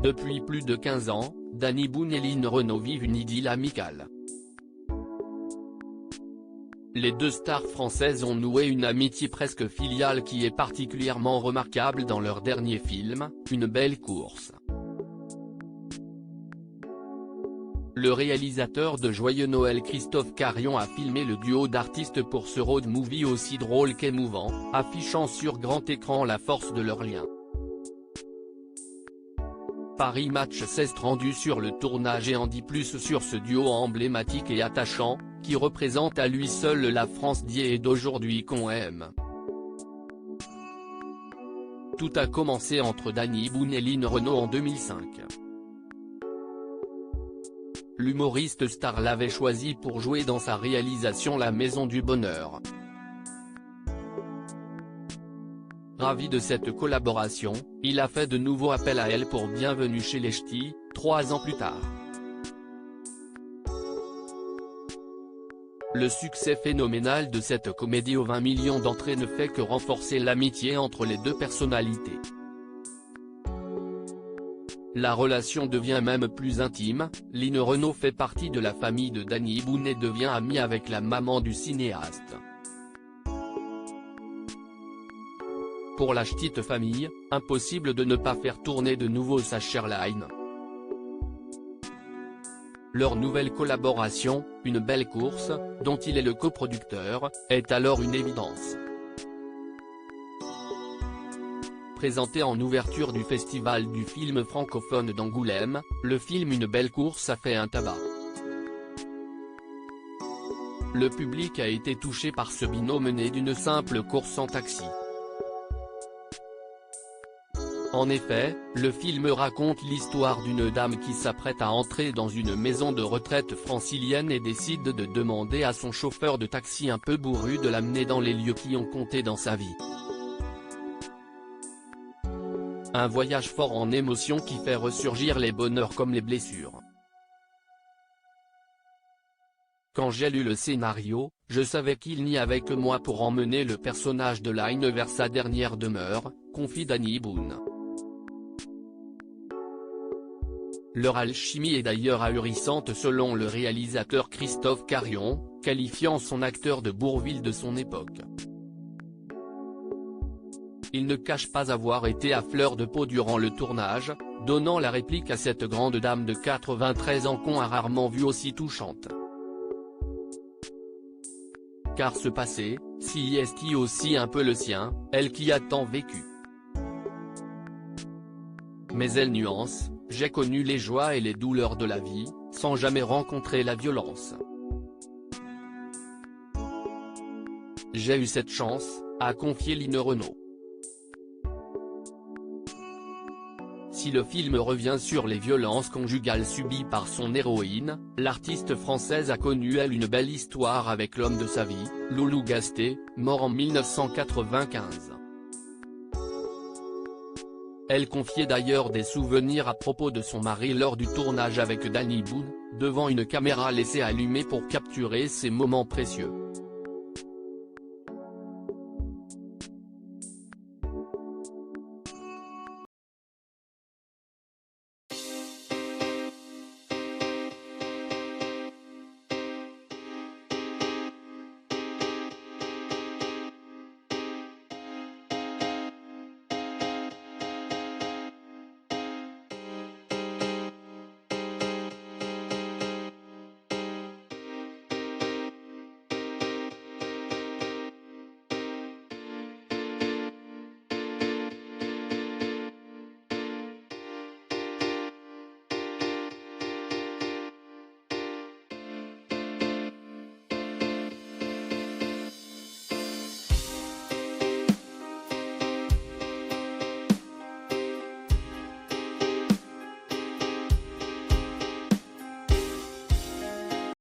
Depuis plus de 15 ans, Danny Boone et Line Renaud vivent une idylle amicale. Les deux stars françaises ont noué une amitié presque filiale qui est particulièrement remarquable dans leur dernier film, Une belle course. Le réalisateur de Joyeux Noël Christophe Carion a filmé le duo d'artistes pour ce road movie aussi drôle qu'émouvant, affichant sur grand écran la force de leur lien. Paris Match s'est rendu sur le tournage et en dit plus sur ce duo emblématique et attachant, qui représente à lui seul la France d'hier et d'aujourd'hui qu'on aime. Tout a commencé entre Danny Boone et Line Renaud en 2005. L'humoriste star l'avait choisi pour jouer dans sa réalisation La Maison du Bonheur. Ravi de cette collaboration, il a fait de nouveau appel à elle pour Bienvenue chez les Ch'tis, 3 ans plus tard. Le succès phénoménal de cette comédie aux 20 millions d'entrées ne fait que renforcer l'amitié entre les deux personnalités. La relation devient même plus intime, Line Renaud fait partie de la famille de Danny Boone et devient amie avec la maman du cinéaste. Pour la ch'tite famille, impossible de ne pas faire tourner de nouveau sa chère Line. Leur nouvelle collaboration, Une belle course, dont il est le coproducteur, est alors une évidence. Présenté en ouverture du festival du film francophone d'Angoulême, le film Une belle course a fait un tabac. Le public a été touché par ce binôme né d'une simple course en taxi. En effet, le film raconte l'histoire d'une dame qui s'apprête à entrer dans une maison de retraite francilienne et décide de demander à son chauffeur de taxi un peu bourru de l'amener dans les lieux qui ont compté dans sa vie. Un voyage fort en émotions qui fait ressurgir les bonheurs comme les blessures. Quand j'ai lu le scénario, je savais qu'il n'y avait que moi pour emmener le personnage de Line vers sa dernière demeure, confie Danny Boone. Leur alchimie est d'ailleurs ahurissante selon le réalisateur Christophe Carion, qualifiant son acteur de Bourvil de son époque. Il ne cache pas avoir été à fleur de peau durant le tournage, donnant la réplique à cette grande dame de 93 ans qu'on a rarement vue aussi touchante. Car ce passé, si est aussi un peu le sien, elle qui a tant vécu. Mais elle nuance, j'ai connu les joies et les douleurs de la vie, sans jamais rencontrer la violence. J'ai eu cette chance, a confié Line Renaud. Si le film revient sur les violences conjugales subies par son héroïne, l'artiste française a connu elle une belle histoire avec l'homme de sa vie, Loulou Gasté, mort en 1995. Elle confiait d'ailleurs des souvenirs à propos de son mari lors du tournage avec Danny Boone, devant une caméra laissée allumée pour capturer ces moments précieux.